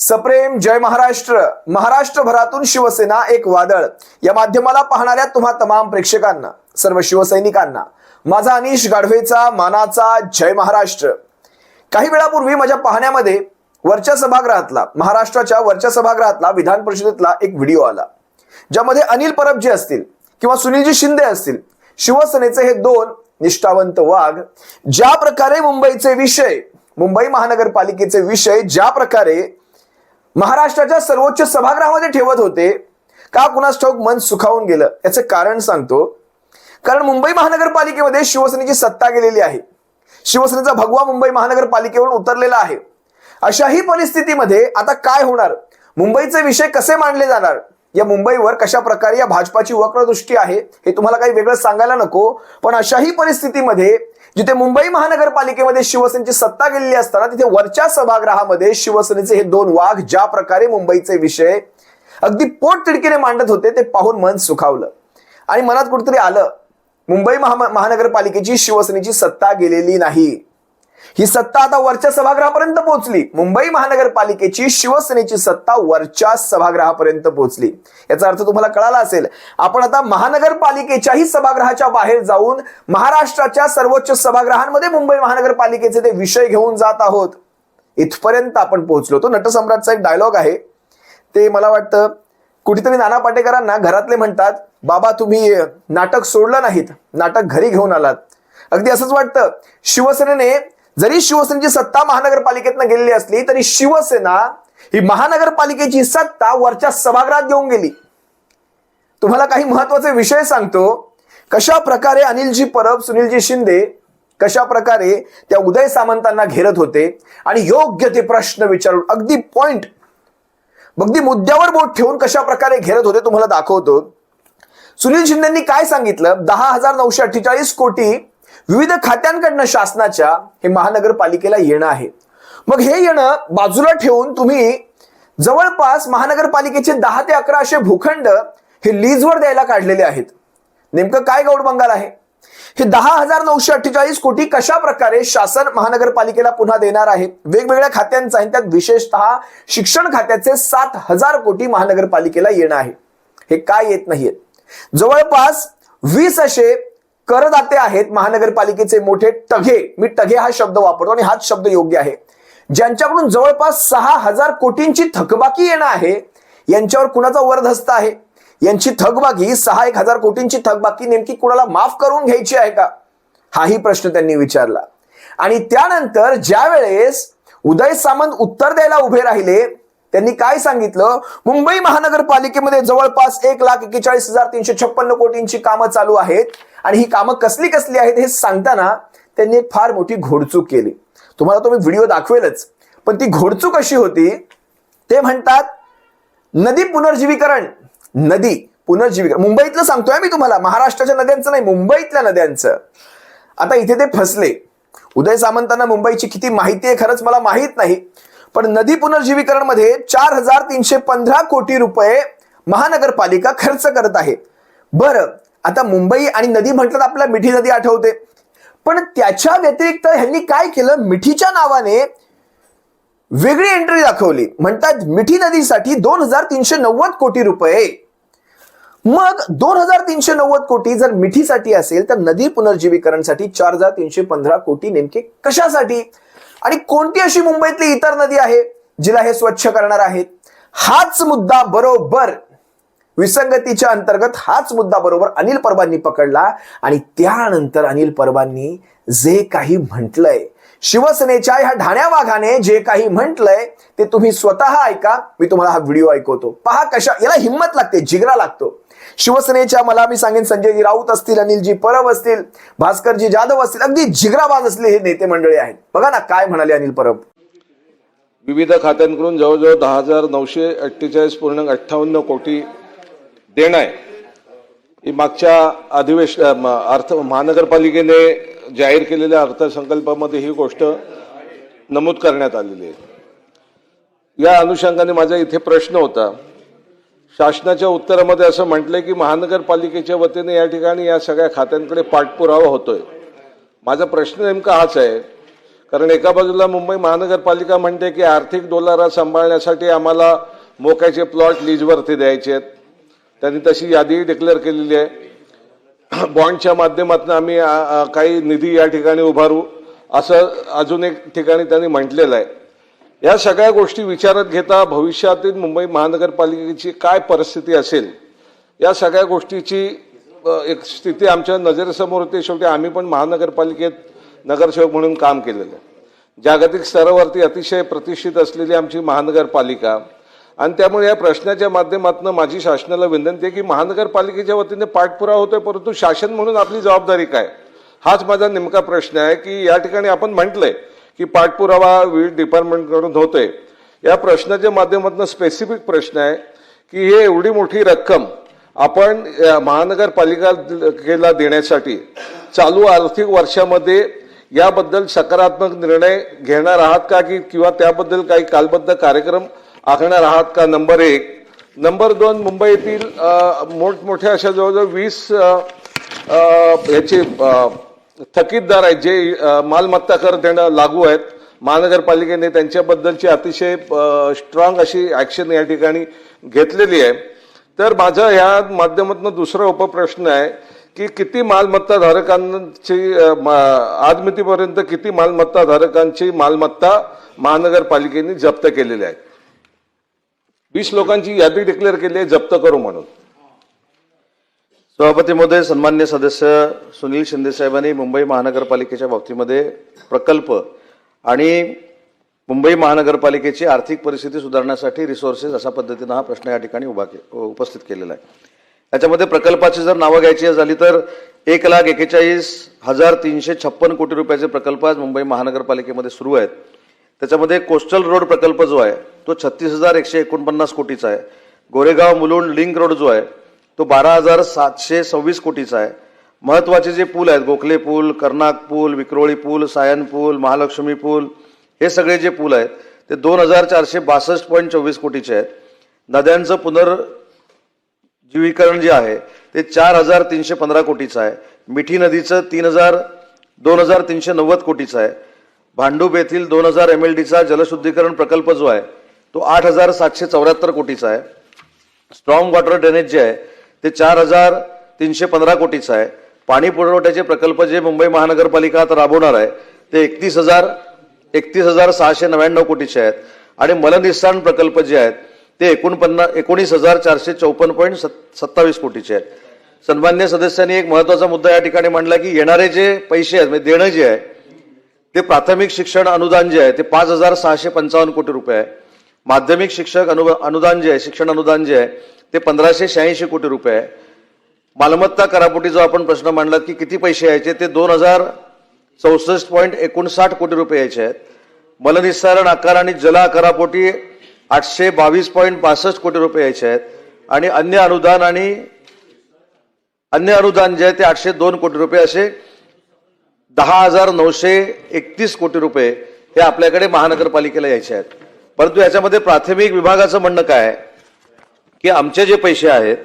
सप्रेम जय महाराष्ट्र. महाराष्ट्रभरातून शिवसेना एक वादळ या माध्यमाला पाहणाऱ्या तुम्हा तमाम प्रेक्षकांना, सर्व शिवसैनिकांना माझा अनिश गाढवेचा मानाचा जय महाराष्ट्र. काही वेळापूर्वी माझ्या पाहण्यामध्ये वरच्या सभागृहातला, महाराष्ट्राच्या वरच्या सभागृहातला विधान परिषदेतला एक व्हिडिओ आला, ज्यामध्ये अनिल परब जे असतील किंवा सुनीलजी शिंदे असतील, शिवसेनेचे हे दोन निष्ठावंत वाघ ज्या प्रकारे मुंबईचे विषय, मुंबई महानगरपालिकेचे विषय ज्या प्रकारे महाराष्ट्राच्या सर्वोच्च सभागृहामध्ये ठेवत होते, का कुणास ठाऊक मन सुखावून गेलं. याचं कारण सांगतो. कारण मुंबई महानगरपालिकेमध्ये शिवसेनेची सत्ता गेलेली आहे. शिवसेनेचा भगवा मुंबई महानगरपालिकेवरून उतरलेला आहे. अशाही परिस्थितीमध्ये आता काय होणार, मुंबईचे विषय कसे मांडले जाणार, या मुंबईवर कशा प्रकारे या भाजपाची वक्रदृष्टी आहे हे तुम्हाला काही वेगळं सांगायला नको. पण अशाही परिस्थितीमध्ये जिथे मुंबई महानगरपालिकेमध्ये शिवसेनेची सत्ता गेलेली असताना तिथे वरच्या सभागृहामध्ये शिवसेनेचे हे दोन वाघ ज्या प्रकारे मुंबईचे विषय अगदी पोट तिडकीने मांडत होते, ते पाहून मन सुखावलं आणि मनात कुठेतरी आलं, मुंबई महानगरपालिकेची शिवसेनेची सत्ता गेलेली नाही. ही सत्ता आता वरच्या सभागृहापर्यंत पोहोचली. मुंबई महानगरपालिकेची शिवसेनेची सत्ता वरच्या सभागृहापर्यंत पोहोचली. याचा अर्थ तुम्हाला कळाला असेल. आपण आता महानगरपालिकेच्याही सभागृहाच्या बाहेर जाऊन महाराष्ट्राच्या सर्वोच्च सभागृहांमध्ये मुंबई महानगरपालिकेचे ते विषय घेऊन जात आहोत. इथपर्यंत आपण पोहोचलो. तो नटसम्राटचा एक डायलॉग आहे, ते मला वाटतं कुठेतरी नाना पाटेकरांना घरातले म्हणतात, बाबा तुम्ही नाटक सोडलं नाहीत, नाटक घरी घेऊन आलात. अगदी असंच वाटतं. शिवसेनेने जरी शिवसेनेची सत्ता महानगरपालिकेतनं गेलेली असली तरी शिवसेना ही महानगरपालिकेची सत्ता वरच्या सभागृहात घेऊन गेली. तुम्हाला काही महत्वाचे विषय सांगतो. कशा प्रकारे अनिलजी परब, सुनीलजी शिंदे कशा प्रकारे त्या उदय सामंतांना घेरत होते आणि योग्य ते प्रश्न विचारून अगदी पॉइंट, अगदी मुद्द्यावर बोट ठेवून कशा प्रकारे घेरत होते तुम्हाला दाखवतो. सुनील शिंदेंनी काय सांगितलं, 10,948 कोटी विविध खात्यांकडनं शासनाच्या हे महानगरपालिकेला येणं आहे. मग हे येणं बाजूला ठेवून तुम्ही जवळपास महानगरपालिकेचे 10 ते 11 असे भूखंड हे लीजवर द्यायला काढलेले आहेत. नेमकं काय गौडबंगाल आहे? हे 10,948 कोटी कशा प्रकारे शासन महानगरपालिकेला पुन्हा देणार आहे? वेगवेगळ्या खात्यांचा आहे, त्यात विशेषतः शिक्षण खात्याचे 7,000 कोटी महानगरपालिकेला येणं आहे. हे काय येत नाहीये? जवळपास 20 असे करदाते आहेत महानगरपालिकेचे मोठे टघे, मी टघे हा शब्द वापरतो आणि हाच शब्द योग्य आहे, ज्यांच्याकडून जवळपास 6,000 कोटींची थकबाकी येणं आहे. यांच्यावर कुणाचा वरदहस्त आहे? यांची थकबाकी 6,000 कोटींची थकबाकी नेमकी कुणाला माफ करून घ्यायची आहे का, हाही प्रश्न त्यांनी विचारला. आणि त्यानंतर ज्या वेळेस उदय सामंत उत्तर द्यायला उभे राहिले, त्यांनी काय सांगितलं, मुंबई महानगरपालिकेमध्ये जवळपास 1,41,356 कोटींची कामं चालू आहेत आणि ही कामं कसली कसली आहेत हे सांगताना त्यांनी एक फार मोठी घोडचूक केली. तुम्हाला तो मी व्हिडिओ दाखवेलच, पण ती घोडचूक अशी होती. ते म्हणतात नदी पुनर्जीवीकरण, नदी पुनर्जीवीकरण मुंबईतलं सांगतोय मी तुम्हाला, महाराष्ट्राच्या नद्यांचं नाही, मुंबईतल्या नद्यांचं. आता इथे ते फसले. उदय सामंतांना मुंबईची किती माहिती आहे खरंच मला माहित नाही, पण नदी पुनर्जीवीकरण मध्ये 4,315 कोटी रुपये महानगरपालिका खर्च करत आहे. बरं, आता मुंबई आणि नदी म्हटलं तर आपल्याला मिठी नदी आठवते, पण त्याच्या व्यतिरिक्त ह्यांनी काय केलं, मिठीच्या नावाने वेगळी एंट्री दाखवली. म्हणतात मिठी नदीसाठी 2,390 कोटी रुपये. मग 2,390 कोटी जर मिठीसाठी असेल तर नदी पुनर्जीवीकरणसाठी 4,315 कोटी नेमके कशासाठी? आणि कोणती अशी मुंबईतली इतर नदी आहे जिला हे स्वच्छ करणार आहेत? हाच मुद्दा बरोबर विसंगतीच्या अंतर्गत हाच मुद्दा बरोबर अनिल परबांनी पकडला. आणि त्यानंतर अनिल परबांनी जे काही म्हटलंय, शिवसेनेच्या ह्या ढाण्या वाघाने जे काही म्हटलंय ते तुम्ही स्वतः ऐका. मी तुम्हाला हा व्हिडिओ ऐकवतो, पहा कशा याला हिंमत लागते, जिगरा लागतो. शिवसेनेच्या मला मी सांगेन संजयजी राऊत असतील, अनिलजी परब असतील, भास्करजी जाधव असतील, अगदी जिगराबाज असले हे नेते मंडळी आहेत. बघा ना काय म्हणाले अनिल परब. विविध खात्यांकडून जवळजवळ 10,948.58 कोटी देणं आहे. ही मागच्या अर्थ महानगरपालिकेने जाहीर केलेल्या अर्थसंकल्पामध्ये ही गोष्ट नमूद करण्यात आलेली आहे. या अनुषंगाने माझा इथे प्रश्न होता. शासनाच्या उत्तरामध्ये असं म्हटलंय की महानगरपालिकेच्या वतीने या ठिकाणी या सगळ्या खात्यांकडे पाठपुरावा होतोय. माझा प्रश्न नेमका हाच आहे, कारण एका बाजूला मुंबई महानगरपालिका म्हणते की आर्थिक डोलारा सांभाळण्यासाठी आम्हाला मोक्याचे प्लॉट लीजवरती द्यायचे आहेत. त्यांनी तशी यादी डिक्लेअर केलेली आहे. बॉन्डच्या माध्यमातून आम्ही काही निधी या ठिकाणी उभारू असं अजून एक ठिकाणी त्यांनी म्हटलेलं आहे. या सगळ्या गोष्टी विचारात घेता भविष्यातील मुंबई महानगरपालिकेची काय परिस्थिती असेल या सगळ्या गोष्टीची एक स्थिती आमच्या नजरेसमोर होते. शेवटी आम्ही पण महानगरपालिकेत नगरसेवक म्हणून काम केलेलं आहे. जागतिक स्तरावरती अतिशय प्रतिष्ठित असलेली आमची महानगरपालिका आणि त्यामुळे या प्रश्नाच्या माध्यमातून माझी शासनाला विनंती आहे की महानगरपालिकेच्या वतीने पाठपुरावा होतोय, परंतु शासन म्हणून आपली जबाबदारी काय, हाच माझा नेमका प्रश्न आहे. की या ठिकाणी आपण म्हटलंय की पाठपुरावा विविध डिपार्टमेंटकडून होतोय. या प्रश्नाच्या माध्यमातून स्पेसिफिक प्रश्न आहे की हे एवढी मोठी रक्कम आपण महानगरपालिकेला देण्यासाठी चालू आर्थिक वर्षामध्ये याबद्दल सकारात्मक निर्णय घेणार आहात का की किंवा त्याबद्दल काही कालबद्ध कार्यक्रम आखणार आहात का, नंबर 1. नंबर 2, मुंबईतील मोठमोठ्या अशा जवळजवळ 20 याचे थकीतदार आहेत जे मालमत्ता कर देणं लागू आहेत महानगरपालिकेने, त्यांच्याबद्दलची अतिशय स्ट्रॉंग अशी ऍक्शन या ठिकाणी घेतलेली आहे. तर माझा या माध्यमातून दुसरा उपप्रश्न आहे की किती मालमत्ताधारकांची आजमितीपर्यंत किती मालमत्ताधारकांची मालमत्ता महानगरपालिकेने जप्त केलेली आहे. 20 लोकांची यादी डिक्लेअर केली आहे जप्त करू म्हणून. सभापती महोदय, सन्मान्य सदस्य सुनील शिंदे साहेबांनी मुंबई महानगरपालिकेच्या बाबतीमध्ये प्रकल्प आणि मुंबई महानगरपालिकेची आर्थिक परिस्थिती सुधारण्यासाठी रिसोर्सेस अशा पद्धतीने हा प्रश्न या ठिकाणी उपस्थित केलेला आहे. याच्यामध्ये प्रकल्पाची जर नावं घ्यायची झाली तर 1,41,356 कोटी रुपयाचे प्रकल्प आज मुंबई महानगरपालिकेमध्ये सुरू आहेत. त्याच्यामध्ये कोस्टल रोड प्रकल्प जो आहे तो 36,149 कोटीचा आहे. गोरेगाव मुलुंड लिंक रोड जो आहे तो 12,726 कोटीचा आहे. महत्वाचे जे पूल आहेत, गोखले पूल, कर्नाक पूल, विक्रोळी पूल, सायन पूल, महालक्ष्मी पूल, हे सगळे जे पूल आहेत ते 2,462.24 कोटीचे आहेत. नद्यांचं पुनर्जीवीकरण जे आहे ते 4,315 कोटीचं आहे. मिठी नदीचं 2,390 कोटीचं आहे. भांडूप येथील 2,000 MLDचा जलशुद्धीकरण प्रकल्प जो आहे तो 8,774 कोटीचा आहे. स्ट्रॉंग वॉटर ड्रेनेज जे आहे ते 4,315 कोटीचा आहे. पाणी पुरवठ्याचे प्रकल्प जे मुंबई महानगरपालिका आता राबवणार आहे ते 31,699 कोटीचे आहेत. आणि मलनिस्सारण प्रकल्प जे आहेत ते 19,454.27 कोटीचे आहेत. सन्मान्य सदस्यांनी एक महत्वाचा मुद्दा या ठिकाणी मांडला की येणारे जे पैसे आहेत म्हणजे देणं जे आहे ते प्राथमिक शिक्षण अनुदान जे आहे ते 5,655 कोटी रुपये आहे. माध्यमिक शिक्षक अनुदान जे आहे, शिक्षण अनुदान जे आहे ते 1,586 कोटी रुपये आहे. मालमत्ता करापोटी जो आपण प्रश्न मांडला की किती पैसे यायचे ते 2,064.59 कोटी रुपये यायचे आहेत. मलनिस्सारण आकार आणि जल आकारापोटी 822.62 कोटी रुपये यायचे आहेत. आणि अन्य अनुदान जे आहे ते 802 कोटी रुपये, असे 10,931 कोटी रुपये हे आपल्याकडे महानगरपालिकेला यायचे आहेत. परंतु याच्यामध्ये प्राथमिक विभागाचं म्हणणं काय आहे की आमचे जे पैसे आहेत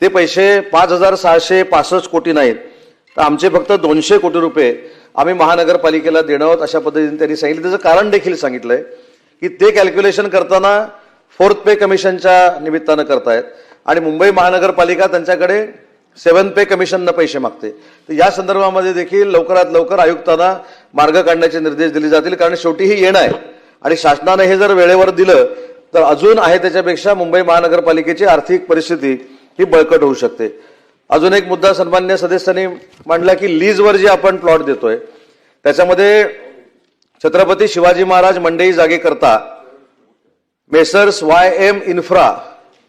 ते पैसे 5,665 कोटी नाहीत, तर आमचे फक्त 200 कोटी रुपये आम्ही महानगरपालिकेला देणार आहोत अशा पद्धतीने त्यांनी सांगितलं. त्याचं कारण देखील सांगितलंय की ते कॅल्क्युलेशन करताना 4th पे कमिशनच्या निमित्तानं करतायत आणि मुंबई महानगरपालिका त्यांच्याकडे 7th पे कमिशननं पैसे मागते. तर या संदर्भामध्ये देखील लवकरात लवकर आयुक्तांना मार्ग काढण्याचे निर्देश दिले जातील, कारण शेवटी ही येणं आहे आणि शासनाने हे जर वेळेवर दिलं तर अजून आहे त्याच्यापेक्षा मुंबई महानगरपालिकेची आर्थिक परिस्थिती ही बळकट होऊ शकते. अजून एक मुद्दा सन्मान्य सदस्यांनी मांडला की लीजवर जे आपण प्लॉट देतोय त्याच्यामध्ये छत्रपती शिवाजी महाराज मंडई जागेकरता मेसर्स YM इन्फ्रा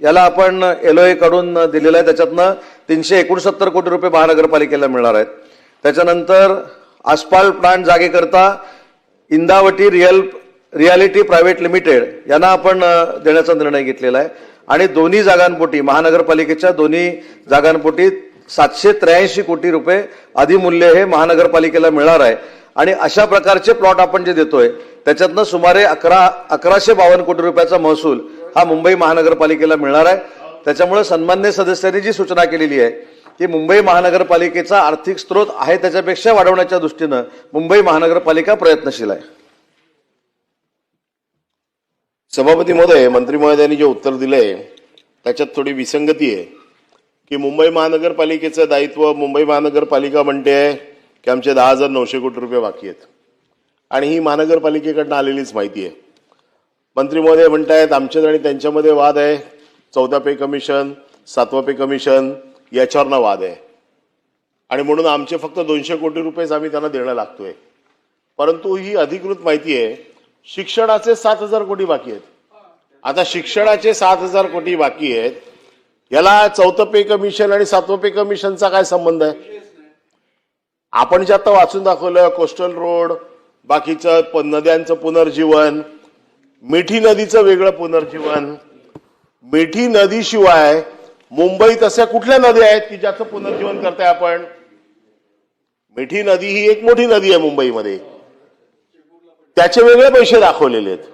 याला आपण LOA कडून दिलेला आहे. त्याच्यातनं 369 कोटी रुपये महानगरपालिकेला मिळणार आहेत. त्याच्यानंतर आस्फाल्ट प्लांट जागेकरता इंदावटी रियालिटी प्रायव्हेट लिमिटेड यांना आपण देण्याचा निर्णय घेतलेला आहे. आणि दोन्ही जागांपोटी महानगरपालिकेच्या दोन्ही जागांपोटी 783 कोटी रुपये अधिमूल्य हे महानगरपालिकेला मिळणार आहे. आणि अशा प्रकारचे प्लॉट आपण जे देतोय त्याच्यातनं सुमारे 1,152 कोटी रुपयाचा महसूल हा मुंबई महानगरपालिकेला मिळणार आहे. त्याच्यामुळे सन्मान्य सदस्यांनी जी सूचना केलेली आहे की मुंबई महानगरपालिकेचा आर्थिक स्रोत आहे त्याच्यापेक्षा वाढवण्याच्या दृष्टीनं मुंबई महानगरपालिका प्रयत्नशील आहे. सभापती महोदय, मंत्री महोदयांनी जे उत्तर दिलंय त्याच्यात थोडी विसंगती आहे की मुंबई महानगरपालिकेचं दायित्व, मुंबई महानगरपालिका म्हणते की आमचे 10,900 कोटी रुपये बाकी आहेत आणि ही महानगरपालिकेकडनं आलेलीच माहिती आहे. मंत्री महोदय म्हणतायत आमच्या आणि त्यांच्यामध्ये वाद आहे, 14 पे कमिशन 7 पे कमिशन याच्यावरनं वाद आहे आणि म्हणून आमचे फक्त 200 कोटी रुपयेच आम्ही त्यांना देणं लागतोय. परंतु ही अधिकृत माहिती आहे, शिक्षणाचे 7,000 कोटी बाकी आहेत. आता शिक्षणाचे 7,000 कोटी बाकी आहेत, याला 14 पे कमिशन आणि 7 पे कमिशनचा काय संबंध आहे? आपण जे आता वाचून दाखवलं, कोस्टल रोड, बाकीचं नद्यांचं पुनर्जीवन, मिठी नदीचं वेगळं पुनर्जीवन, मिठी नदीशिवाय मुंबईत अशा कुठल्या नद्या आहेत की ज्याचं पुनर्जीवन करताय आपण? मिठी नदी ही एक मोठी नदी आहे मुंबईमध्ये, त्याचे वेगळे पैसे दाखवलेले आहेत.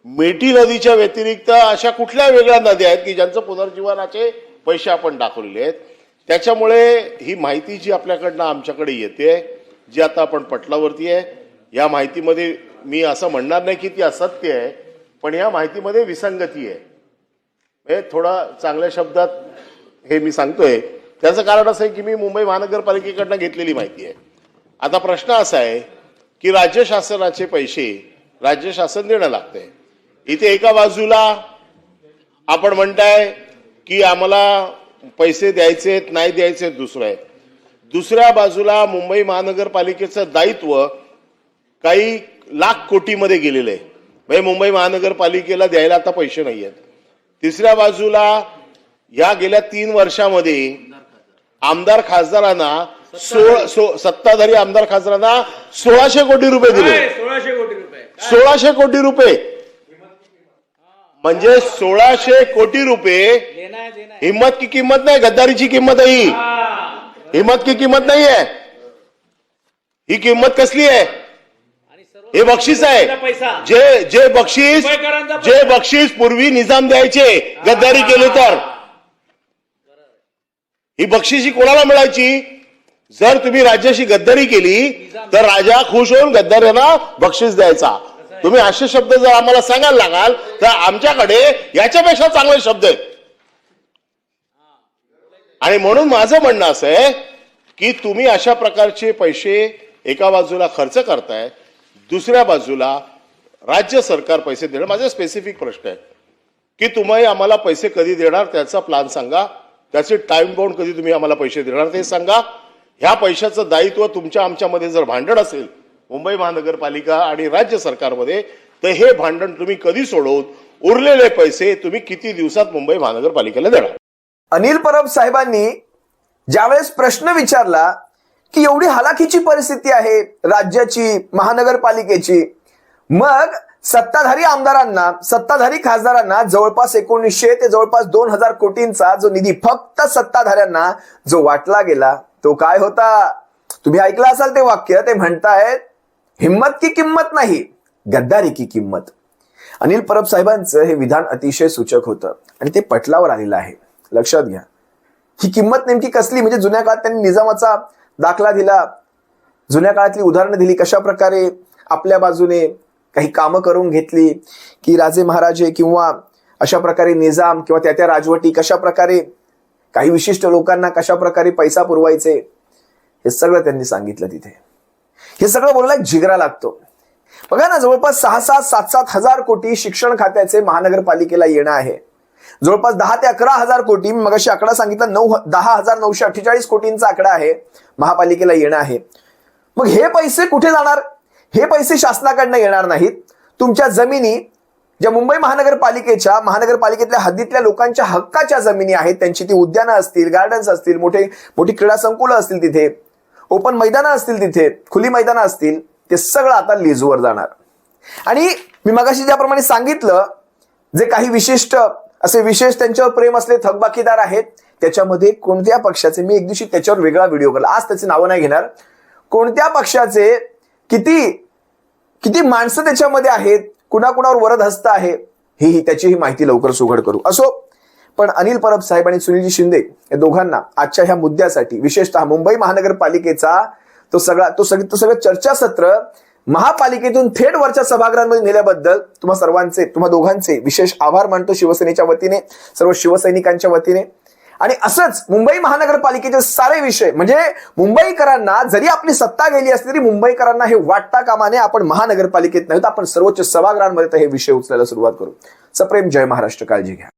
मिठी नदीच्या व्यतिरिक्त अशा कुठल्या वेगळ्या नद्या आहेत की ज्यांचं पुनर्जीवनाचे पैसे आपण दाखवलेले आहेत? त्याच्यामुळे ही माहिती जी आपल्याकडनं आमच्याकडे येते, जी आता आपण पटलावरती आहे, या माहितीमध्ये मी असं म्हणणार नाही की ती असत्य आहे, पण या माहितीमध्ये विसंगती आहे. हे थोडा चांगल्या शब्दात हे मी सांगतोय. त्याचं कारण असं आहे की मी मुंबई महानगरपालिकेकडनं घेतलेली माहिती आहे. आता प्रश्न असा आहे की राज्य शासनाचे पैसे राज्य शासन देणं लागतंय. इथे एका बाजूला आपण म्हणताय की आम्हाला पैसे द्यायचेत नाही द्यायचेत, दुसरं आहे. दुसऱ्या बाजूला मुंबई महानगरपालिकेचं दायित्व काही लाख कोटीमध्ये गेलेलं आहे, म्हणजे मुंबई महानगरपालिकेला द्यायला आता पैसे नाही आहेत. तिसऱ्या बाजूला या गेल्या 3 वर्षामध्ये आमदार खासदारांना सत्ताधारी आमदार खासदारांना 1600 कोटी रुपये दिले. 1600 कोटी रुपये म्हणजे 1600 कोटी रुपये. हिम्मत की किंमत नाही, गद्दारीची किंमत आहे ही. हिम्मत की किंमत नाही आहे ही. किंमत कसली आहे? हे बक्षीस आहे. जे बक्षीस पूर्वी निजाम द्यायचे गद्दारी केली तर, ही बक्षीस ही कोणाला मिळायची? जर तुम्ही राज्याशी गद्दारी केली तर राजा खुश होऊन गद्दारांना बक्षीस द्यायचा. तुम्ही असे शब्द जर आम्हाला सांगायला लागाल तर आमच्याकडे याच्यापेक्षा चांगले शब्द आहेत. आणि म्हणून माझं म्हणणं असं आहे की तुम्ही अशा प्रकारचे पैसे एका बाजूला खर्च करताय, दुसऱ्या बाजूला राज्य सरकार पैसे देणार. माझा स्पेसिफिक प्रश्न आहे की तुम्ही आम्हाला पैसे कधी देणार, त्याचा प्लॅन सांगा. त्याचे टाइम बाउंड कधी तुम्ही आम्हाला पैसे देणार ते सांगा. ह्या पैशाचं दायित्व तुमच्या आमच्यामध्ये जर भांडण असेल मुंबई महानगरपालिका आणि राज्य सरकारमध्ये, तर हे भांडण तुम्ही कधी सोडवून उरलेले पैसे तुम्ही किती दिवसात मुंबई महानगरपालिकेला देणार? अनिल परब साहेबांनी ज्यावेळेस प्रश्न विचारला की एवढी हलाखीची परिस्थिती आहे राज्याची, महानगरपालिकेची, मग सत्ताधारी आमदारांना, सत्ताधारी खासदारांना जवळपास 1900 ते जवळपास 2000 कोटींचा जो निधी फक्त सत्ताधाऱ्यांना जो वाटला गेला तो काय होता? तुम्ही ऐकलं असाल ते वाक्य. ते म्हणतायत हिम्मत की किंमत नाही, गद्दारी की किंमत. अनिल परब साहेबांचं हे विधान अतिशय सूचक होतं आणि ते पटलावर आलेलं आहे. लक्षात घ्या, ही किंमत नेमकी कसली? म्हणजे जुन्या काळात त्यांनी निजामाचा दाखला दिला, जुन्या काळातली उदाहरणं दिली, कशा प्रकारे आपल्या बाजूने काही कामं करून घेतली, की राजे महाराजे किंवा अशा प्रकारे निजाम किंवा त्या राजवटी कशा प्रकारे काही विशिष्ट लोकांना कशा प्रकारे पैसा पुरवायचे, हे सगळं त्यांनी सांगितलं तिथे. हे सगळं बोलायला एक जिगरा लागतो. बघा ना, जवळपास 6,000-7,000 हजार कोटी शिक्षण खात्याचे महानगरपालिकेला येणं आहे. जवळपास 10 ते 11,000 कोटी, मग अशी आकडा सांगितला, 10,948 कोटींचा आकडा आहे महापालिकेला येणं आहे. मग हे पैसे कुठे जाणार? हे पैसे शासनाकडनं येणार नाहीत. तुमच्या जमिनी ज्या मुंबई महानगरपालिकेतल्या हद्दीतल्या लोकांच्या हक्काच्या जमिनी आहेत, त्यांची ती उद्यानं असतील, गार्डन्स असतील, मोठी क्रीडा संकुलं असतील, तिथे ओपन मैदानं असतील, तिथे खुली मैदानं असतील, ते सगळं आता लीजवर जाणार. आणि मी मगाशी ज्याप्रमाणे सांगितलं, जे काही विशिष्ट त्यांच्यावर प्रेम असले थकबाकीदार आहेत, त्याच्यामध्ये कोणत्या पक्षाचे, मी एक दिवशी त्याच्यावर वेगळा व्हिडिओ केला, आज त्याचे नावं नाही घेणार, कोणत्या पक्षाचे किती माणसं त्याच्यामध्ये आहेत, कुणाकुणावर वरद हस्त आहे, त्याची ही माहिती लवकर उघड करू. असो, पण अनिल परब साहेब आणि सुनीलजी शिंदे या दोघांना आजच्या ह्या मुद्द्यासाठी विशेषतः मुंबई महानगरपालिकेचा तो सगळं चर्चासत्र महापालिकेतून थेट वरच्या सभागृहांमध्ये नेल्याबद्दल तुम्हा दोघांचे विशेष आभार मानतो शिवसेनेच्या वतीने, सर्व शिवसैनिकांच्या वतीने. आणि असंच मुंबई महानगरपालिकेचे सारे विषय म्हणजे मुंबईकरांना जरी आपली सत्ता गेली असली तरी मुंबईकरांना हे वाटता कामा नये. आपण महानगरपालिकेत नाही तर आपण सर्वोच्च सभागृहांमध्ये हे विषय उचलायला सुरुवात करू. सप्रेम जय महाराष्ट्र. काळजी घ्या.